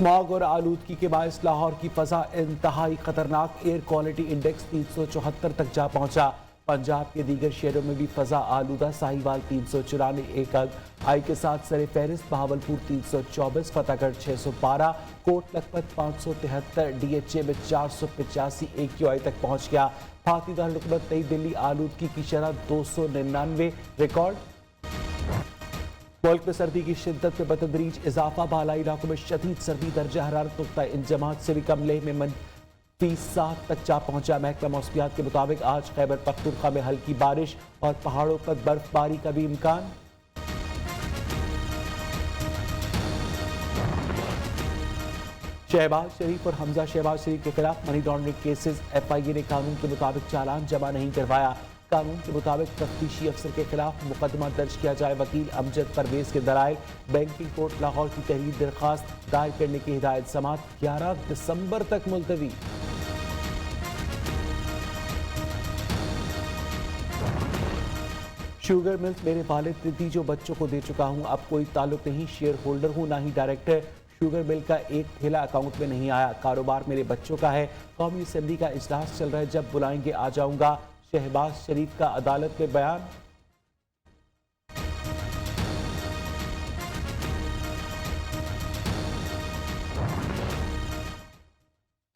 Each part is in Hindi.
स्मॉग और आलूदगी के बायस लाहौर की फजा इंतहाई खतरनाक, एयर क्वालिटी इंडेक्स 374 तक जा पहुंचा। पंजाब के दीगर शहरों में भी फजा आलूदा, साहिवाल 394 एक अंक आई के साथ सरे फहरिस्त, बहावलपुर 324, फतेहगढ़ 612, कोट लखपत 573, DHA में 485 AQI तक पहुंच गया। भारतीय दारुल-हुकूमत नई दिल्ली आलूदगी की शरह 299 रिकॉर्ड। मुल्क में सर्दी की शिद्दत में बतदरीज इजाफा, बालाई इलाकों में शदीद सर्दी, दर्जा हरारत नुक्ता इंजमात से भी कम, लेह में -7 तक जा पहुंचा। महकमा मौसमियात के मुताबिक आज खैबर पख्तूनख्वा में हल्की बारिश और पहाड़ों पर बर्फबारी का भी इम्कान। शहबाज शरीफ और हमजा शहबाज शरीफ के खिलाफ मनी लॉन्ड्रिंग केसेस, FIA ने कानून के मुताबिक चालान जमा नहीं करवाया। कानून के मुताबिक तफ्तीशी अफसर के खिलाफ मुकदमा दर्ज किया जाए। वकील अमजद परवेज के दलाइल, बैंकिंग कोर्ट लाहौर की तहरीर दरखास्त दायर करने की हिदायत, समात 11 दिसंबर तक मुलतवी। शुगर मिल्स मेरे वालिद नतीजों बच्चों को दे चुका हूं, अब कोई ताल्लुक नहीं, शेयर होल्डर हूं ना ही डायरेक्टर। शुगर मिल का एक ठेला अकाउंट में नहीं आया, कारोबार मेरे बच्चों का है। कौमी असेंबली का इजलास चल रहा है, जब बुलाएंगे आ जाऊंगा। शहबाज शरीफ का अदालत में बयान।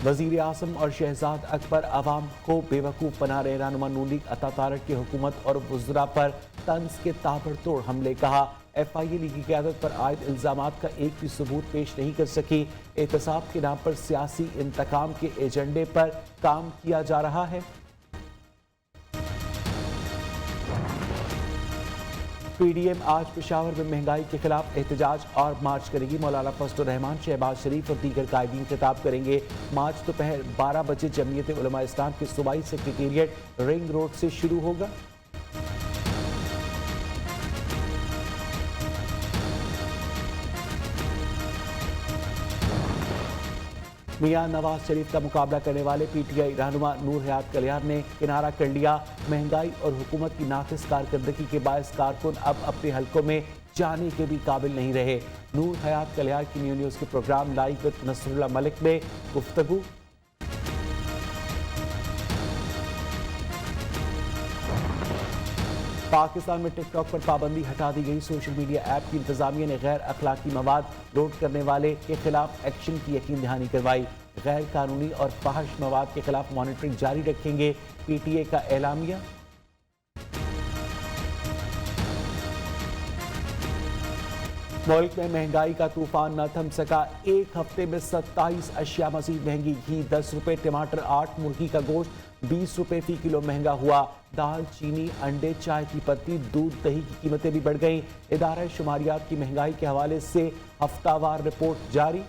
वजीर आजम और शहजाद अकबर अवाम को बेवकूफ़ बना रहे। रहनुमा नून लीग अता तारक की हुकूमत और वज़रा पर तंज के ताबड़तोड़ हमले, कहा FIA लीगी क़यादत पर आयद इल्ज़ामात का एक भी सबूत पेश नहीं कर सकी। एहतसाब के नाम पर सियासी इंतकाम के एजेंडे पर काम किया जा रहा है। PDM आज पेशावर में महंगाई के खिलाफ एहतजाज और मार्च करेगी। मौलाना फजलुर रहमान, शहबाज शरीफ और दीगर कायदीन खिताब करेंगे। मार्च दोपहर 12 बजे जमीयत उलमा इस्लाम के सूबाई सेक्रेटेरिएट रिंग रोड से शुरू होगा। मियां नवाज शरीफ का मुकाबला करने वाले PTI रहनुमा नूर हयात कलियार ने किनारा कर लिया। महंगाई और हुकूमत की नाकिस कारकर्दगी के बायस कारकुन अब अपने हलकों में जाने के भी काबिल नहीं रहे। नूर हयात कलियार की न्यू न्यूज़ के programme live with Nasrullah Malik में गुफ्तगू। पाकिस्तान में टिकटॉक पर पाबंदी हटा दी गई। सोशल मीडिया ऐप की इंतजामिया ने गैर अखलाकी मवाद लोड करने वाले के खिलाफ एक्शन की यकीन दहानी करवाई। गैर कानूनी और फाहिश मवाद के खिलाफ मॉनिटरिंग जारी रखेंगे, PTA का एलामिया। मुल्क में महंगाई का तूफान न थम सका। एक हफ्ते में 27 अशिया मजीद महंगी। घी 10 रुपए, टमाटर 8, मुर्गी का गोश्त 20 रुपए फी किलो महंगा हुआ। दाल, चीनी, अंडे, चाय की पत्ती, दूध, दही की कीमतें भी बढ़ गईं। इदारा शुमारियात की महंगाई के हवाले से हफ्तावार रिपोर्ट जारी।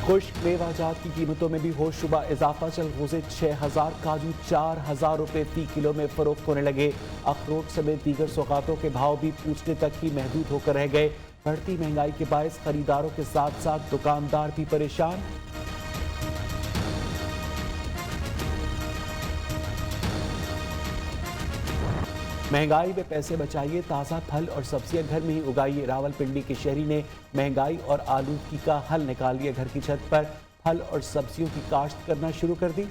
खुश्क मेवाजात की कीमतों में भी होशरुबा इजाफा। चलगोजे 6000, काजू 4000 रुपए फी किलो में फरोख्त होने लगे। अखरोट समेत दीगर सौगातों के भाव भी पूछने तक ही महदूद होकर रह गए। बढ़ती महंगाई के बायस खरीदारों के साथ साथ दुकानदार भी परेशान। महंगाई में पैसे बचाइए, ताज़ा फल और सब्जियां घर में ही उगाइए। रावलपिंडी के शहरी ने महंगाई और आलूदगी का हल निकाल लिया। घर की छत पर फल और सब्जियों की काश्त करना शुरू कर दी।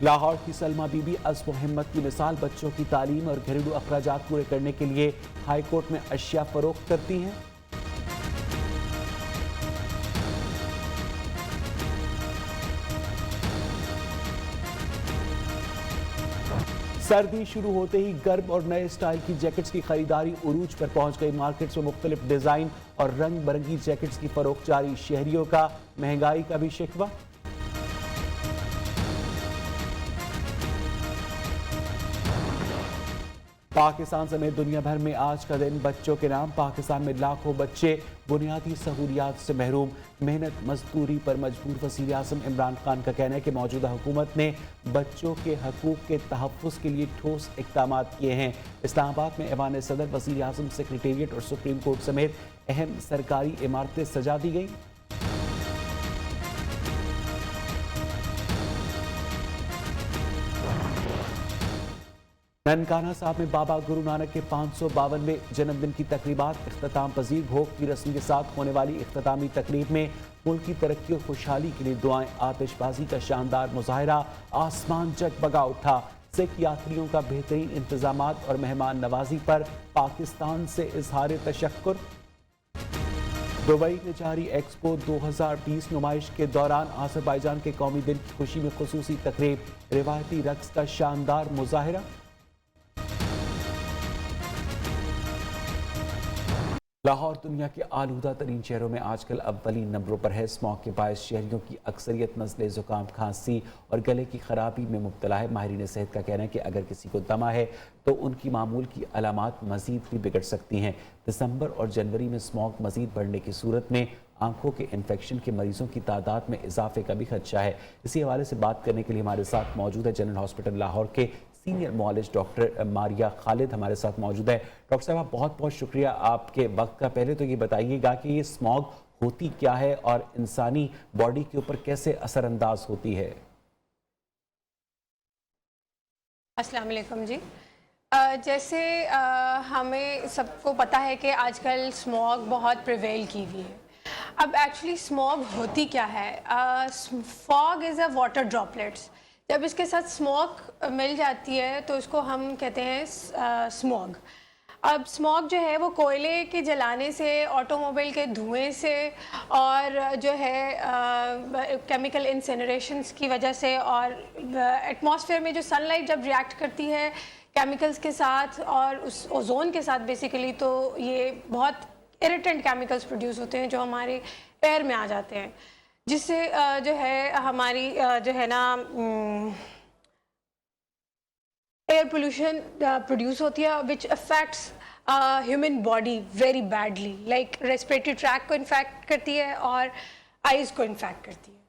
लाहौर की सलमा बीबी अज़्म व हिम्मत की मिसाल, बच्चों की तालीम और घरेलू अखराजात पूरे करने के लिए हाई कोर्ट में अशिया फरोख्त करती हैं। सर्दी शुरू होते ही गर्म और नए स्टाइल की जैकेट्स की खरीदारी उरूज पर पहुंच गई। मार्केट्स में मुख्तलिफ डिजाइन और रंग बिरंगी जैकेट्स की फरोख्त जारी। शहरियों का महंगाई का भी शिकवा। पाकिस्तान समेत दुनिया भर में आज का दिन बच्चों के नाम। पाकिस्तान में लाखों बच्चे बुनियादी सहूलियात से महरूम। मेहनत मजदूरी पर मजबूर वज़ीर आज़म इमरान खान का कहना है कि मौजूदा हुकूमत ने बच्चों के हकूक़ के तहफ़्फ़ुज़ के लिए ठोस इक़दाम किए हैं। इस्लामाबाद में ऐवान सदर, वज़ीर आज़म, सेक्रेटेरिएट और सुप्रीम कोर्ट समेत अहम सरकारी इमारतें सजा दी गई। ननकाना साहब में बाबा गुरु नानक के 552वें जन्मदिन की तकरीबात इख्तिताम पजीर। भोग की रस्म के साथ होने वाली इख्तितामी तकरीब में मुल्क की तरक्की और खुशहाली के लिए दुआएं। आतिशबाजी का शानदार मुजाहरा, आसमान जगमगा उठा। सिख यात्रियों का बेहतरीन इंतजामात और मेहमान नवाजी पर पाकिस्तान से इजहार तशक्कुर। दुबई में जारी एक्सपो 2020 नुमाइश के दौरान आज़रबाईजान के कौमी दिन की खुशी में खुसूसी तकरीब, रिवायती रक्स का शानदार मुजाहरा। लाहौर दुनिया के आलूदा तरीन शहरों में आजकल अव्वली नंबरों पर है। स्मॉग के बायस शहरियों की अक्सरियत नज़ले, ज़ुकाम, खांसी और गले की खराबी में मुब्तला है। माहिरीन सेहत का कहना है कि अगर किसी को दमा है तो उनकी मामूल की अलामात मज़ीद भी बिगड़ सकती हैं। दिसंबर और जनवरी में स्मॉग मज़ीद बढ़ने की सूरत में आंखों के इन्फेक्शन के मरीजों की तादाद में इजाफे का भी खदशा है। इसी हवाले से बात करने के लिए हमारे साथ मौजूद है जनरल हॉस्पिटल लाहौर के सीनियर मौलिज डॉक्टर मारिया खालिद हमारे साथ मौजूद है। डॉक्टर साहब, बहुत बहुत शुक्रिया आपके वक्त का। पहले तो ये बताइएगा कि ये स्मॉग होती क्या है और इंसानी बॉडी के ऊपर कैसे असरअंदाज होती है। अस्सलाम वालेकुम जी। जैसे हमें सबको पता है कि आजकल स्मॉग बहुत प्रिवेल की हुई है। अब एक्चुअली स्मॉग होती क्या है? Fog is a water droplets. जब इसके साथ स्मॉग मिल जाती है तो इसको हम कहते हैं स्मॉग। अब स्मॉग जो है वो कोयले के जलाने से, ऑटोमोबाइल के धुएं से और जो है केमिकल इंसिनरेशंस की वजह से और एटमॉस्फेयर में जो सनलाइट जब रिएक्ट करती है केमिकल्स के साथ और उस ओजोन के साथ बेसिकली, तो ये बहुत इरिटेंट केमिकल्स प्रोड्यूस होते हैं जो हमारे एयर में आ जाते हैं, जिससे जो है हमारी जो है ना एयर पोल्यूशन प्रोड्यूस होती है, which affects human body very badly. Like respiratory tract को इन्फेक्ट करती है और आइज़ को इन्फेक्ट करती है,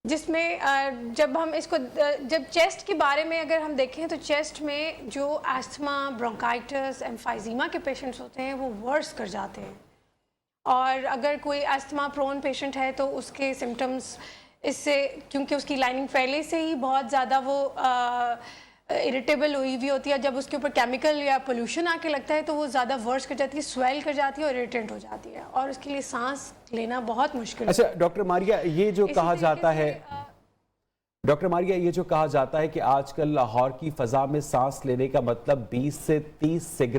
जिसमें जब हम इसको जब चेस्ट के बारे में अगर हम देखें तो चेस्ट में जो एस्थमा, ब्रोंकाइटिस, एम्फाइजीमा के पेशेंट्स होते हैं वो वर्स कर जाते हैं। और अगर कोई अस्थमा प्रोन पेशेंट है तो उसके सिम्टम्स इससे, क्योंकि उसकी लाइनिंग पहले से ही बहुत ज़्यादा वो इरिटेबल हुई हुई होती है, जब उसके ऊपर केमिकल या पोल्यूशन आके लगता है तो वो ज़्यादा वर्स कर जाती है, स्वेल कर जाती है और इरिटेंट हो जाती है और उसके लिए सांस लेना बहुत मुश्किल है। अच्छा डॉक्टर मारिया, ये जो कहा जाता है डॉक्टर मारिया, ये जो कहा जाता है कि आजकल लाहौर की फ़ज़ा में सांस लेने का मतलब 20 से 30 सिगरेट